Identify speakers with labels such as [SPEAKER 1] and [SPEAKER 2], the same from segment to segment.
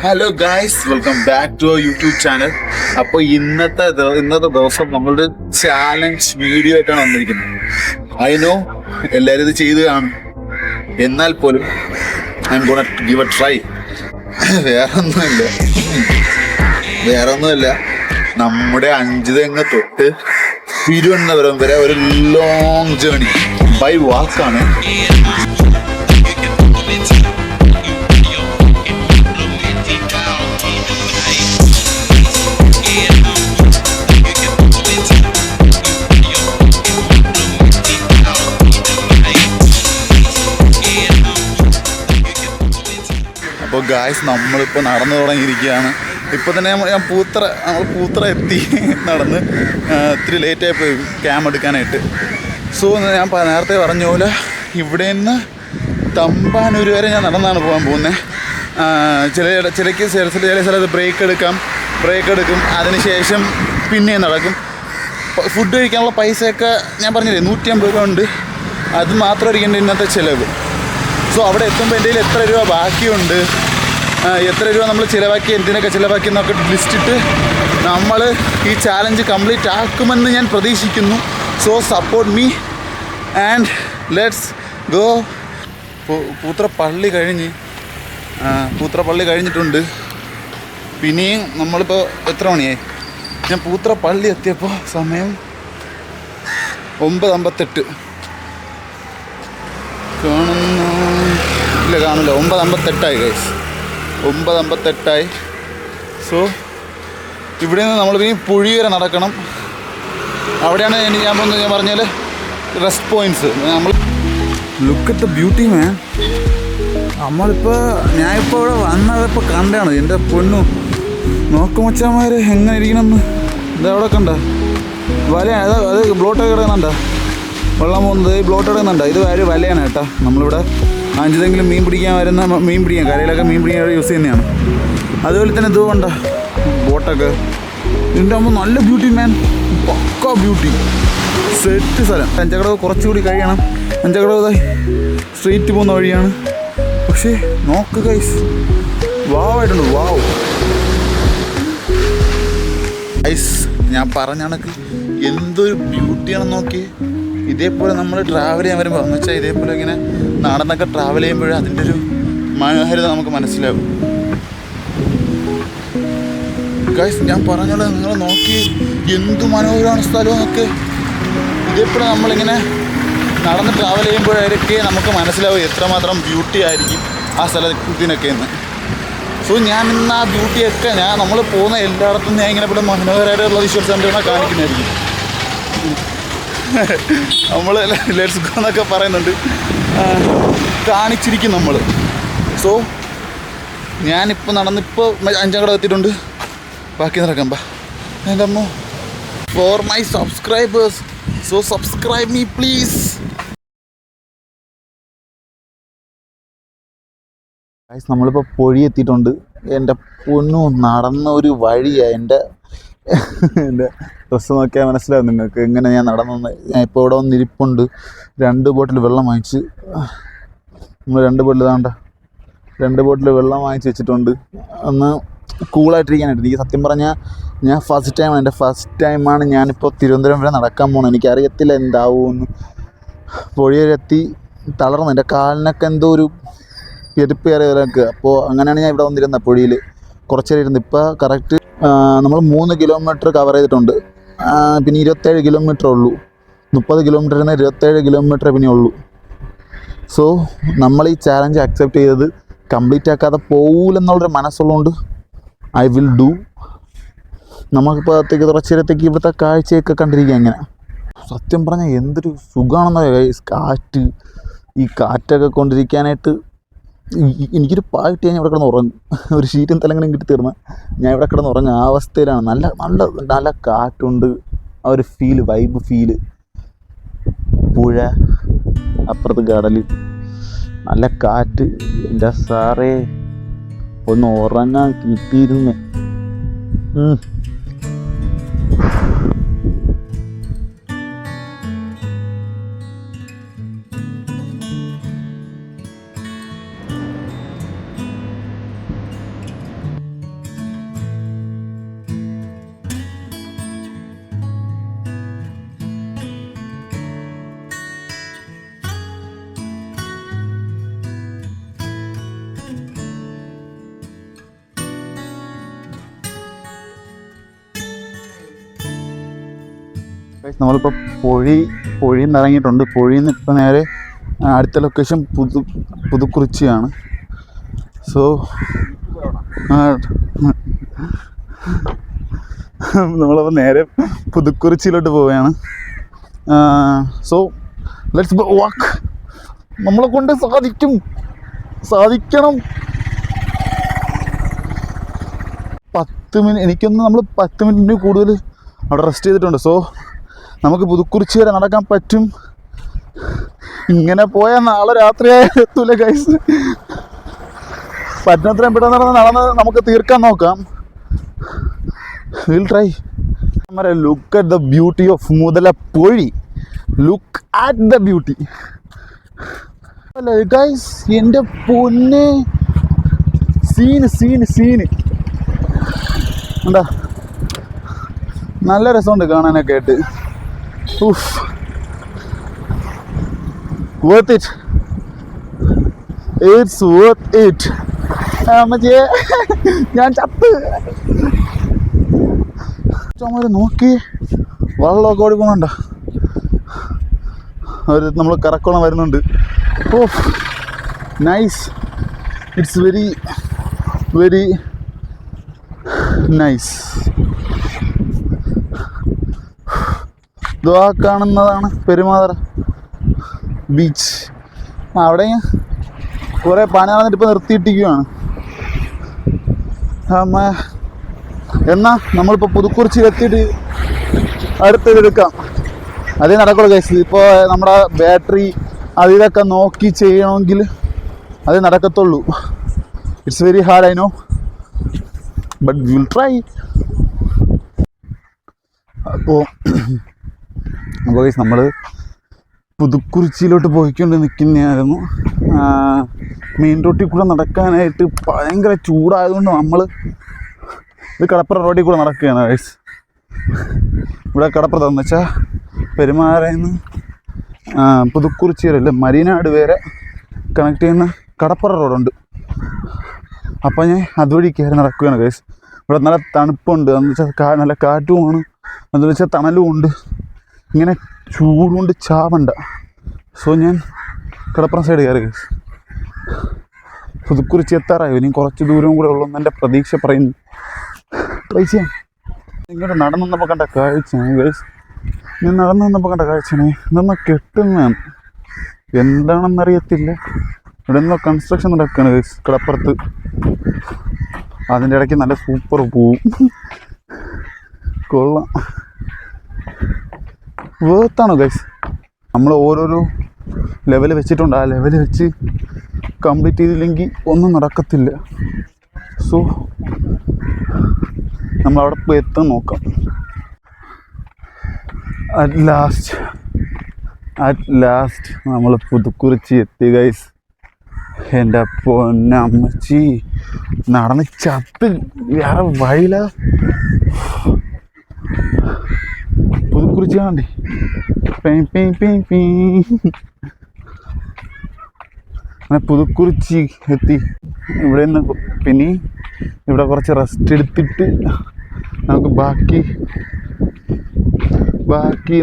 [SPEAKER 1] Hello guys, welcome back to our YouTube channel. അപ്പോൾ ഇന്നത്തെ ദിവസം നമ്മളുടെ ചാലഞ്ച് വീഡിയോ ആയിട്ടാണ് വന്നിരിക്കുന്നത്. ഐ നോ എല്ലാവരും ഇത് ചെയ്ത് കാണും, എന്നാൽ പോലും I M gonna give A try. വേറൊന്നുമില്ല, നമ്മുടെ അഞ്ചുതെങ്ങ് തൊട്ട് തിരുവനന്തപുരം വരെ ഒരു ലോങ് ജേണി ബൈ വാക്കാണ്. അപ്പോൾ ഗായ്സ്, നമ്മളിപ്പോൾ നടന്നു തുടങ്ങിയിരിക്കുകയാണ്. ഇപ്പോൾ തന്നെ നമ്മൾ പൂത്തറ എത്തി നടന്ന്. ഇത്തിരി ലേറ്റായി പോയി ക്യാം എടുക്കാനായിട്ട്. സോ ഞാൻ നേരത്തെ പറഞ്ഞ പോലെ ഇവിടെ നിന്ന് തമ്പാനൂർ വരെ ഞാൻ നടന്നാണ് പോകാൻ പോകുന്നത്. ചില സ്ഥലത്ത് ബ്രേക്ക് എടുക്കും. അതിനുശേഷം പിന്നെയും നടക്കും. ഫുഡ് കഴിക്കാനുള്ള പൈസയൊക്കെ ഞാൻ പറഞ്ഞില്ലേ 150 രൂപ ഉണ്ട്. അത് മാത്രമായിരിക്കും ഇന്നത്തെ ചിലവ്. സോ അവിടെ എത്തുമ്പോൾ എൻ്റെ കയ്യിൽ എത്ര രൂപ ബാക്കിയുണ്ട്, എത്ര രൂപ നമ്മൾ ചിലവാക്കി, എന്തിനൊക്കെ ചിലവാക്കി എന്നൊക്കെ ലിസ്റ്റിട്ട് നമ്മൾ ഈ ചാലഞ്ച് കംപ്ലീറ്റ് ആക്കുമെന്ന് ഞാൻ പ്രതീക്ഷിക്കുന്നു. So support me and let's go. Poothara പള്ളി കഴിഞ്ഞിട്ടുണ്ട്. പിന്നെയും നമ്മളിപ്പോൾ എത്ര മണിയായി? ഞാൻ പൂത്തറ പള്ളി എത്തിയപ്പോൾ സമയം 9:58 കാണില്ല 9:58 ഗൈസ്. 9:58. സോ ഇവിടെ നിന്ന് നമ്മൾ ഇനി പുഴി വരെ നടക്കണം. അവിടെയാണ് ഞാൻ പറഞ്ഞാൽ റെസ്റ്റ് പോയിൻറ്റ്സ്. നമ്മൾ ലുക്ക് അറ്റ് ദ ബ്യൂട്ടി മാൻ. ഞാനിപ്പോൾ ഇവിടെ വന്നപ്പോൾ കണ്ടാണ് എൻ്റെ പൊന്നു. നോക്കുമച്ചാമാർ എങ്ങനെ ഇരിക്കണമെന്ന്. ഇതാ അവിടെ കണ്ട വല, അത് ബ്ലോട്ടൊക്കെ കിടക്കുന്നുണ്ട, വെള്ളം പോകുന്നത് ഈ ബ്ലോട്ട് കിടക്കുന്നുണ്ട്. ഇത് ഒരു വലയാണ് കേട്ടോ. നമ്മളിവിടെ അഞ്ചുതെങ്കിലും മീൻ പിടിക്കാൻ കരയിലൊക്കെ മീൻ പിടിക്കാൻ യൂസ് ചെയ്യുന്നതാണ്. അതുപോലെ തന്നെ ഇത് കൊണ്ട ബോട്ടൊക്കെ. ഇതിൻ്റെ ആകുമ്പോൾ നല്ല ബ്യൂട്ടി മാൻ, പക്ക ബ്യൂട്ടി, സെറ്റ് സ്ഥലം. അഞ്ചക്കടവ് കുറച്ചുകൂടി കഴിയണം. അഞ്ചക്കടവ് സ്ട്രീറ്റ് പോകുന്ന വഴിയാണ്. പക്ഷേ നോക്ക് ഗൈസ്, വാവായിട്ടുണ്ട്. വാവ് ഗൈസ്, ഞാൻ പറഞ്ഞ കണക്ക് എന്തൊരു ബ്യൂട്ടിയാണെന്ന് നോക്കി. ഇതേപോലെ നമ്മൾ ട്രാവൽ ചെയ്യാൻ വരുമ്പോൾ എന്ന് വെച്ചാൽ ഇതേപോലെ ഇങ്ങനെ നടന്നൊക്കെ ട്രാവൽ ചെയ്യുമ്പോഴേ അതിൻ്റെ ഒരു മനോഹാരിത നമുക്ക് മനസ്സിലാവും. ഗൈസ്, ഞാൻ പറഞ്ഞോളൂ, നിങ്ങൾ നോക്കി എന്തു മനോഹരമാണ് സ്ഥലമെന്നൊക്കെ. ഇതേപോലെ നമ്മളിങ്ങനെ നടന്ന് ട്രാവൽ ചെയ്യുമ്പോഴൊക്കെ നമുക്ക് മനസ്സിലാവും എത്രമാത്രം ബ്യൂട്ടി ആയിരിക്കും ആ സ്ഥലത്തിനൊക്കെ എന്ന്. സോ ഞാൻ ഇന്ന് ആ ബ്യൂട്ടിയൊക്കെ നമ്മൾ പോകുന്ന എല്ലായിടത്തും ഞാൻ ഇങ്ങനെ ഇവിടെ മനോഹരമായിട്ടുള്ള വിഷ്വൽ സെൻ്ററുകളെ കാണിക്കുന്നതായിരിക്കും. നമ്മൾ ലെറ്റ്സ് ഗോ എന്നൊക്കെ പറയുന്നുണ്ട്, കാണിച്ചിരിക്കും നമ്മൾ. സോ ഞാനിപ്പോൾ നടന്നിപ്പോൾ അഞ്ചാങ്കട എത്തിയിട്ടുണ്ട്. ബാക്കി നടക്കാം. എൻ്റെ അമ്മ, for my subscribers, so subscribe me please. നമ്മളിപ്പോൾ പൊഴി എത്തിയിട്ടുണ്ട്. എൻ്റെ പൊന്നു, നടന്ന ഒരു വഴിയാണ്. എൻ്റെ ഡ്രസ്സ് നോക്കിയാൽ മനസ്സിലാവും നിങ്ങൾക്ക് എങ്ങനെ ഞാൻ നടന്നെന്ന്. ഞാൻ ഇപ്പോൾ ഇവിടെ വന്നിരിപ്പുണ്ട്. 2 ബോട്ടിൽ വെള്ളം വാങ്ങിച്ച് നമ്മൾ 2 ബോട്ടിൽ വെള്ളം വാങ്ങിച്ച് വെച്ചിട്ടുണ്ട്. ഒന്ന് കൂളായിട്ടിരിക്കാനായിട്ട്. എനിക്ക് സത്യം പറഞ്ഞാൽ ഞാൻ എൻ്റെ ഫസ്റ്റ് ടൈമാണ് ഞാനിപ്പോൾ തിരുവനന്തപുരം വരെ നടക്കാൻ പോകുന്നത്. എനിക്കറിയത്തില്ല എന്താവുമെന്ന്. പൊഴിയിലെത്തി തളർന്നു. എൻ്റെ കാലിനൊക്കെ എന്തോ ഒരു പെരുപ്പ് കയറിയവരൊക്കെ. അപ്പോൾ അങ്ങനെയാണ് ഞാൻ ഇവിടെ വന്നിരുന്നത്. പൊഴിയിൽ കുറച്ച് നേരം ഇരുന്ന്. ഇപ്പോൾ കറക്റ്റ് നമ്മൾ 3 കിലോമീറ്റർ കവർ ചെയ്തിട്ടുണ്ട്. പിന്നെ 27 കിലോമീറ്റർ ഉള്ളൂ. 30 കിലോമീറ്ററിൽ നിന്ന് 27 കിലോമീറ്റർ പിന്നെ ഉള്ളൂ. സോ നമ്മൾ ഈ ചാലഞ്ച് അക്സെപ്റ്റ് ചെയ്തത് കംപ്ലീറ്റ് ആക്കാതെ പോകില്ലെന്നുള്ളൊരു മനസ്സുള്ളതുകൊണ്ട് ഐ വിൽ ഡു. നമുക്കിപ്പോൾ അകത്തേക്ക് കുറച്ച് നേരത്തേക്ക് ഇവിടുത്തെ കാഴ്ചയൊക്കെ കണ്ടിരിക്കുക. അങ്ങനെ സത്യം പറഞ്ഞാൽ എന്തൊരു സുഖമാണെന്ന് കാറ്റ്. ഈ കാറ്റൊക്കെ കൊണ്ടിരിക്കാനായിട്ട് എനിക്കൊരു പാട്ട് ഞാൻ ഇവിടെ കിടന്ന് ഉറങ്ങും. ഒരു ഷീറ്റും തലങ്ങളും കിട്ടി തീർന്ന് ഞാൻ ഇവിടെ കിടന്ന് ഉറങ്ങും. ആ അവസ്ഥയിലാണ്. നല്ല കാറ്റുണ്ട്. ആ ഒരു വൈബ് ഫീല്. പുഴ, അപ്പുറത്ത് കടൽ, നല്ല കാറ്റ്. എൻ്റെ സാറേ, ഒന്ന് ഉറങ്ങാൻ കിട്ടിയിരുന്നേ. നമ്മളിപ്പോൾ പുഴയിൽ നിന്ന് ഇറങ്ങിയിട്ടുണ്ട്. പുഴയിൽ നിന്ന് ഇപ്പം നേരെ അടുത്ത ലൊക്കേഷൻ പുതുക്കുറിച്ചിയാണ്. സോ നമ്മളപ്പോൾ നേരെ പുതുക്കുറിച്ചിയിലോട്ട് പോവുകയാണ്. സോ ലെറ്റ്സ് വാക്ക്. നമ്മളെ കൊണ്ട് സാധിക്കണം. 10 മിനിറ്റ് എനിക്കൊന്ന് നമ്മൾ 10 മിനിറ്റിന് കൂടുതൽ അവിടെ റെസ്റ്റ് ചെയ്തിട്ടുണ്ട്. സോ നമുക്ക് പുതുക്കുറിച്ചി വരെ നടക്കാൻ പറ്റും. ഇങ്ങനെ പോയാൽ നാളെ രാത്രിയായ എത്തൂല ഗൈസ്. പറ്റുന്നത്രയും പെട്ടെന്ന് നടന്ന് നമുക്ക് തീർക്കാൻ നോക്കാം. Will try. Look at the beauty of Muthalapozhi. Look at the beauty അല്ലേ ഗൈസ്. എൻ്റെ പൊന്നെ, സീന് എന്താ നല്ല രസമുണ്ട് കാണാനൊക്കെ ആയിട്ട്. worth it. It's worth it. ഞാൻ ചത്ത് നോക്കി വെള്ളമൊക്കെ ഓടിപ്പോണുണ്ട. നമ്മൾ കറക്കോളം വരുന്നുണ്ട്. Nice. It's very very nice. ഇതാ കാണുന്നതാണ് പെരുമാതറ ബീച്ച്. അവിടെ കുറേ പണി നടന്നിട്ട് ഇപ്പോൾ നിർത്തിയിട്ടിരിക്കുകയാണ്. എന്നാൽ നമ്മളിപ്പോൾ പുതുക്കുറിച്ചിയിൽ എത്തിയിട്ട് അടുത്തതെടുക്കാം. അതേ നടക്കുള്ളൂ ഗൈസ്. ഇപ്പോൾ നമ്മുടെ ബാറ്ററി അത് ഇതൊക്കെ നോക്കി ചെയ്യണമെങ്കിൽ അതേ നടക്കത്തുള്ളൂ. It's very hard, I know, but will try. അപ്പോൾ ഗൈസ് നമ്മൾ പുതുക്കുറിച്ചിയിലോട്ട് പോയിക്കൊണ്ട് നിൽക്കുന്നതായിരുന്നു. മെയിൻ റോട്ടിൽ കൂടെ നടക്കാനായിട്ട് ഭയങ്കര ചൂടായതുകൊണ്ട് നമ്മൾ ഇത് കടപ്പുറം റോഡിൽ കൂടെ നടക്കുകയാണ് ഗൈസ്. ഇവിടെ കടപ്പുറത്തെന്ന് വെച്ചാൽ പെരുമാറയിൽ നിന്ന് പുതുക്കുറിച്ചി വരെ മരീനാട് വരെ കണക്ട് ചെയ്യുന്ന കടപ്പുറ റോഡുണ്ട്. അപ്പോൾ ഞാൻ അതുവഴി കയറി നടക്കുകയാണ് ഗൈസ്. ഇവിടെ നല്ല തണുപ്പുണ്ട്, എന്ന് വെച്ചാൽ നല്ല കാറ്റുമാണ്, എന്ന് വെച്ചാൽ തണലും ഉണ്ട്. ഇങ്ങനെ ചൂടുകൊണ്ട് ചാവണ്ട. സോ ഞാൻ കടപ്പുറം സൈഡ് കയറി ഗൈസ്. പുതുക്കുറിച്ചി എത്താറായോ? ഇനി കുറച്ച് ദൂരം കൂടെ ഉള്ളൂ എന്ന് എൻ്റെ പ്രതീക്ഷ പറയുന്നു. ട്രൈ ചെയ്യാം. ഇങ്ങോട്ട് നടന്നു വന്നപ്പോൾ കണ്ട കാഴ്ചയാണ് ഗൈസ്. ഞാൻ നടന്നു വന്നപ്പോൾ കണ്ട കാഴ്ചയാണ് നമ്മൾ കെട്ടുന്നതാണ്. എന്താണെന്നറിയത്തില്ല. ഇവിടെ എന്തോ കൺസ്ട്രക്ഷൻ നടക്കുകയാണ് ഗൈസ് കടപ്പുറത്ത്. അതിൻ്റെ ഇടയ്ക്ക് നല്ല സൂപ്പർ പൂവും. കൊള്ളാം. വേർത്താണോ ഗൈസ്? നമ്മൾ ഓരോരോ ലെവൽ വെച്ചിട്ടുണ്ട്. ആ ലെവൽ വെച്ച് കംപ്ലീറ്റ് ചെയ്തില്ലെങ്കിൽ ഒന്നും നടക്കത്തില്ല. സോ നമ്മളവിടെ പോയി എത്താൻ നോക്കാം. അറ്റ് ലാസ്റ്റ് നമ്മൾ പുതുക്കുറിച്ചി എത്തി ഗൈസ്. എൻ്റെ പൊന്നമ്മച്ചി, നടന്ന് ചത്ത് വേറെ വഴിയില്ല. പുതുക്കുറിച്ചി കാണണ്ടേ? അങ്ങനെ പുതുക്കുറിച്ചി എത്തി. ഇവിടെ നിന്ന് പിന്നെ ഇവിടെ കുറച്ച് റെസ്റ്റ് എടുത്തിട്ട് നമുക്ക് ബാക്കി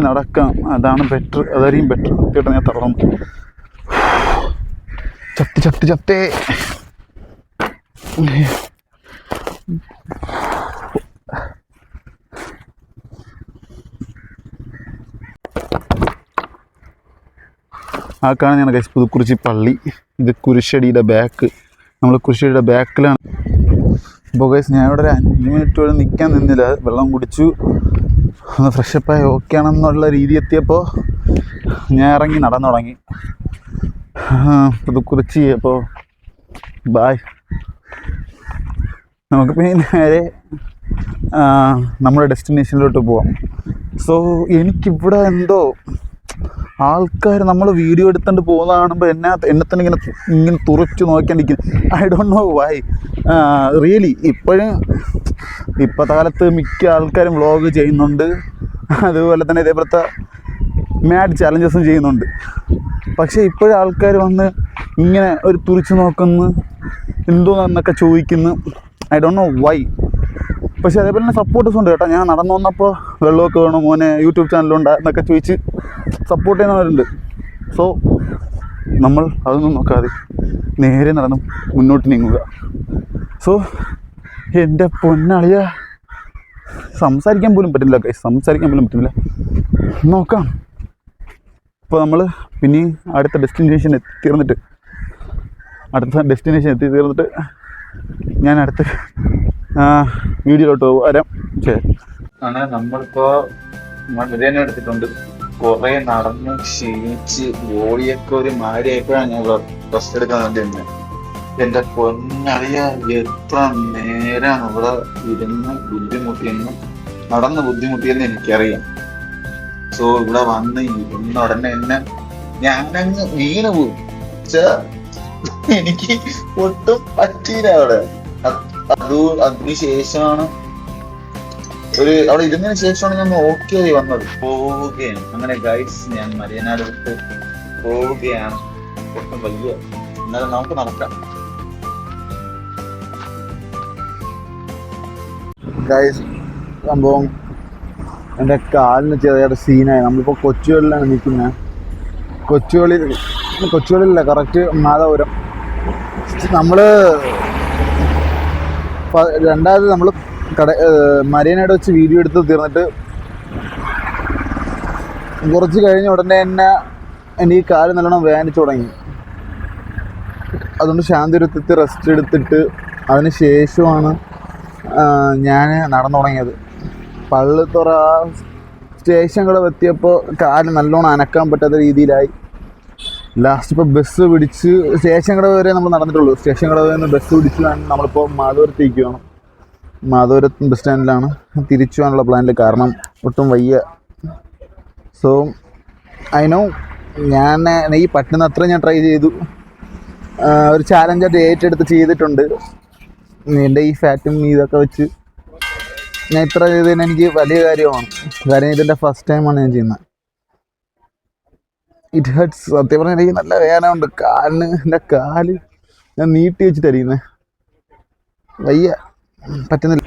[SPEAKER 1] നടക്കാം. അതാണ് ബെറ്റർ, അതായിരിക്കും ബെറ്റർ. കേട്ടോ, ഞാൻ തളർന്നു. ചത്തേ. ആ കാണുന്നതാണ് ഗൈസ് പുതുക്കുറിച്ചി പള്ളി. ഇത് കുരിശടിയുടെ ബാക്ക്. നമ്മൾ കുരിശടിയുടെ ബാക്കിലാണ്. അപ്പോൾ ഗൈസ് ഞാൻ ഇവിടെ ഒരു 5 മിനിറ്റ് വരെ നിൽക്കാൻ നിന്നില്ല. വെള്ളം കുടിച്ചു, ഒന്ന് ഫ്രഷപ്പായി ഓക്കെ ആണെന്നുള്ള രീതി എത്തിയപ്പോൾ ഞാൻ ഇറങ്ങി നടന്നു തുടങ്ങി പുതുക്കുറിച്ചി. അപ്പോൾ ബായ്. നമുക്ക് പിന്നെ നേരെ നമ്മുടെ ഡെസ്റ്റിനേഷനിലോട്ട് പോവാം. സോ എനിക്കിവിടെ എന്തോ ആൾക്കാർ നമ്മൾ വീഡിയോ എടുത്തുകൊണ്ട് പോകുന്ന കാണുമ്പോൾ എന്നെ തന്നെ ഇങ്ങനെ തുറച്ചു നോക്കിയാണ്ടിരിക്കുന്നു. I don't know why. Really ഇപ്പോഴത്തെ കാലത്ത് മിക്ക ആൾക്കാരും വ്ളോഗ് ചെയ്യുന്നുണ്ട്. അതുപോലെ തന്നെ ഇതേപോലത്തെ മാഡ് ചാലഞ്ചസും ചെയ്യുന്നുണ്ട്. പക്ഷേ ഇപ്പോഴും ആൾക്കാർ വന്ന് ഇങ്ങനെ ഒരു തുറിച്ച് നോക്കുന്നു, എന്തോന്നൊക്കെ ചോദിക്കുന്നു. I don't know why. പക്ഷേ അതേപോലെ തന്നെ സപ്പോർട്ടേഴ്സ് ഉണ്ട് കേട്ടോ. ഞാൻ നടന്നു വന്നപ്പോൾ വെള്ളമൊക്കെ വേണം മോനെ, യൂട്യൂബ് ചാനലുണ്ട് എന്നൊക്കെ ചോദിച്ച് സപ്പോർട്ട് ചെയ്യുന്നവരുണ്ട്. സോ നമ്മൾ അതൊന്നും നോക്കാതെ നേരെ നടന്ന് മുന്നോട്ട് നീങ്ങുക. സോ എൻ്റെ പൊന്നളിയ സംസാരിക്കാൻ പോലും പറ്റില്ല ഗൈസ്, സംസാരിക്കാൻ പോലും പറ്റില്ല. നോക്കാം. ഇപ്പോൾ നമ്മൾ പിന്നെയും അടുത്ത ഡെസ്റ്റിനേഷൻ എത്തിത്തീർന്നിട്ട് ഞാൻ അടുത്ത വീഡിയോയിലോട്ട് വരാം. അങ്ങനെ നമ്മളിപ്പോൾ ബിരിയാണി എടുത്തിട്ടുണ്ട്. കുറേ നടന്ന് ക്ഷീണിച്ച് ബോഡിയൊക്കെ ഒരു മാരിയായപ്പോഴാണ് ഞാൻ റെസ്റ്റ് എടുക്കാൻ വേണ്ടി ഇരുന്നത്. എൻ്റെ പൊന്നറിയ എത്ര നേരമാണ് ഇവിടെ ഇരുന്ന് ബുദ്ധിമുട്ടിയെന്ന്, നടന്ന് ബുദ്ധിമുട്ടിയെന്ന് എനിക്കറിയാം. സോ ഇവിടെ വന്ന് ഇരുന്ന ഉടനെ തന്നെ ഞാനങ്ങ് വീണ് പോകും. എനിക്ക് ഒട്ടും പറ്റിയില്ല അവിടെ. അതിനുശേഷമാണ് അവിടെ ഇരുന്നതിന് ശേഷമാണ് ഞാൻ ഓക്കെ ആയി വന്നത്. പോവുകയാണ്. അങ്ങനെ ഗൈസ് ഞാൻ മരിയനാട് വിട്ട് പോവുകയാണ്. ഒട്ടും വയ്യ, എന്നാലും നമുക്ക് നടക്കാം. ഗൈസ് സംഭവം എൻ്റെ കാലിന് ചെറിയൊരു സീനായി. നമ്മളിപ്പോൾ കൊച്ചുവേളിലാണ് നിൽക്കുന്നത്. കൊച്ചുവേളിയില്ല, കറക്റ്റ് മാധവപുരം. നമ്മൾ രണ്ടാമത് നമ്മൾ മരിയനാട് വെച്ച് വീഡിയോ എടുത്ത് തീർന്നിട്ട് കുറച്ച് കഴിഞ്ഞ ഉടനെ തന്നെ എനിക്ക് കാല് നല്ലോണം വേദനിച്ചു തുടങ്ങി. അതുകൊണ്ട് ശാന്തിപുരത്തെത്തി റെസ്റ്റ് എടുത്തിട്ട് അതിന് ശേഷമാണ് ഞാൻ നടന്നു തുടങ്ങിയത്. പള്ളിത്തുറ സ്റ്റേഷൻ കൂടെ എത്തിയപ്പോൾ കാല് നല്ലോണം അനക്കാൻ പറ്റാത്ത രീതിയിലായി. ലാസ്റ്റ് ഇപ്പോൾ ബസ് പിടിച്ച് സ്റ്റേഷൻ കട വരെ നമ്മൾ നടന്നിട്ടുള്ളൂ. സ്റ്റേഷൻ കട നിന്ന് ബസ് പിടിച്ചാണ് നമ്മളിപ്പോൾ മാധവരത്തേക്ക് വേണം. മാധവരം ബസ് സ്റ്റാൻഡിലാണ് തിരിച്ചു പോകാനുള്ള പ്ലാനിൽ, കാരണം ഒട്ടും വയ്യ. സോ ഐ നോ ഞാൻ ഈ പറ്റുന്ന അത്ര ഞാൻ ട്രൈ ചെയ്തു. ഒരു ചാലഞ്ചായിട്ട് ഏറ്റെടുത്ത് ചെയ്തിട്ടുണ്ട്. എൻ്റെ ഈ ഫാറ്റും ഇതൊക്കെ വെച്ച് ഞാൻ ഇത്ര ചെയ്തതിന് എനിക്ക് വലിയ കാര്യമാണ്. കാര്യം ഇതിൻ്റെ ഫസ്റ്റ് ടൈമാണ് ഞാൻ ചെയ്യുന്നത്. It hertz. സത്യം പറഞ്ഞാൽ എനിക്ക് നല്ല വേദന ഉണ്ട് കാലിന്. എൻ്റെ കാല് ഞാൻ നീട്ടി വെച്ചിട്ടായിരിക്കുന്നത്. വയ്യ, പറ്റുന്നില്ല.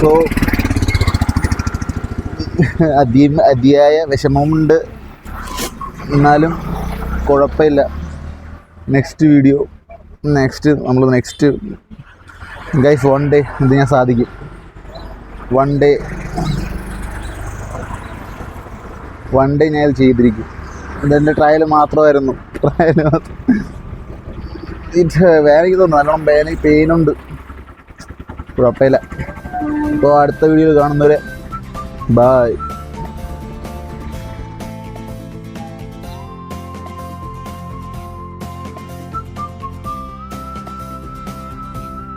[SPEAKER 1] സോ അതിയായ വിഷമമുണ്ട്, എന്നാലും കുഴപ്പമില്ല. നെക്സ്റ്റ് ഗൈസ് വൺ ഡേ ഇത് ഞാൻ സാധിക്കും. വൺ ഡേ ഞാൻ ഇത് ചെയ്തിരിക്കും. ഇതെൻ്റെ ട്രയൽ മാത്രമായിരുന്നു. ഇത് വേദനയ്ക്ക് തോന്നുന്നു, നല്ലോണം പെയിനുണ്ട്. കുഴപ്പമില്ല. അപ്പോൾ അടുത്ത വീഡിയോയിൽ കാണുന്നവരെ ബായ്.